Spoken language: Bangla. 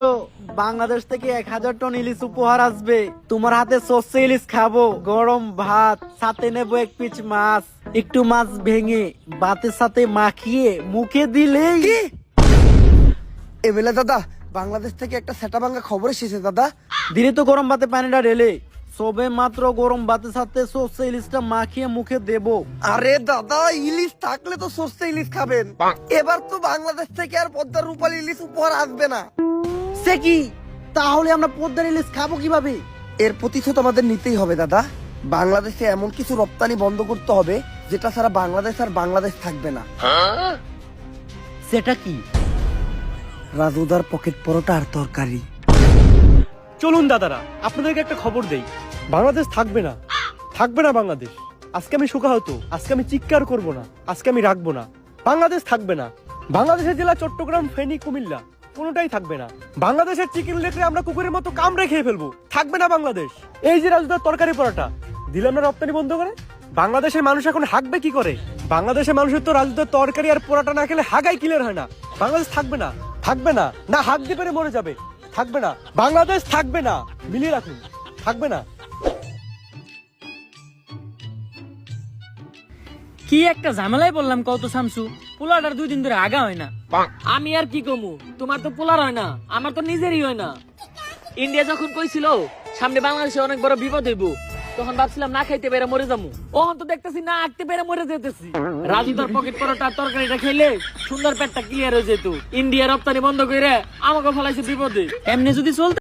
তো বাংলাদেশ থেকে 1000 টন ইলিশ উপহার আসবে। তোমার হাতে সর্ষে ইলিশ খাবো, গরম ভাত, সাথে নেবো এক পিস মাছ। একটু মাছ ভেঙে ভাতের সাথে মাখিয়ে মুখে দিলেই। এবেলা দাদা, বাংলাদেশ থেকে একটা সেটা ভাঙ্গা খবর এসেছে দাদা। দিলে তো গরম ভাতে পানিটা ঢেলে সবে মাত্র গরম ভাতের সাথে সর্ষে ইলিশটা মাখিয়ে মুখে দেবো। আরে দাদা, ইলিশ থাকলে তো সস্তা ইলিশ খাবেন। এবার তো বাংলাদেশ থেকে আর পদ্মার রূপালী ইলিশ উপহার আসবে না। সে কি? তাহলে আমরা পদ্মার ইলিশ খাবো কিভাবে? এর প্রতিশোধ আমাদের নিতেই হবে দাদা। বাংলাদেশে এমন কিছু রপ্তানি বন্ধ করতে হবে যেটা ছাড়া বাংলাদেশ আর বাংলাদেশ থাকবে না। সেটা কি? রাজুদার পকেট পরোটা আর তরকারি। চলুন দাদারা, আপনাদেরকে একটা খবর দেই। বাংলাদেশ থাকবে না, থাকবে না বাংলাদেশ। আজকে আমি শোকাহত, আজকে আমি চিৎকার করব না, আজকে আমি রাখবো না। বাংলাদেশ থাকবে না। বাংলাদেশের জেলা চট্টগ্রাম, ফেনী, কুমিল্লা কোনোটাই থাকবে না। বাংলাদেশের চিকেন লেগরে আমরা কুকুরের মতো কামড়ে খেয়ে ফেলবো। থাকবে না বাংলাদেশ। এই যে রাজুদার তরকারি পরোটা দিলাম না রপ্তানি বন্ধ করে, বাংলাদেশের মানুষ এখন হাঁকবে কি করে? বাংলাদেশের মানুষের তো রাজুদার তরকারি আর পরোটা না খেলে হাগাই ক্লিয়ার হয় না। বাংলাদেশ থাকবে না, থাকবে না, না হাঁক দিয়ে পেরে মরে যাবে। থাকবে না, বাংলাদেশ থাকবে না। মিলিয়ে রাখুন, থাকবে না। কি একটা ঝামেলায় বললাম কত শামসু, পোলাটার 2 দিন ধরে আগা হয় না। আমি আর কি কমু, তোমার তো পোলার হয় না, আমার তো নিজেরই হয় না। ইন্ডিয়া যখন কইছিল সামনে বাংলাদেশে অনেক বড় বিপদ হইব, তখন ভাবছিলাম না খাইতে পেরে মরে যাবো। ওহন তো দেখতেছি না আঁকতে পেরে মরে যেতেছি। রাজুদার পকেট পরোটা তরকারিটা খেলে সুন্দর পেটটা ক্লিয়ার হয়ে যেত। ইন্ডিয়া রপ্তানি বন্ধ করে আমাকে ফলাইছে বিপদে। এমনি যদি চলতে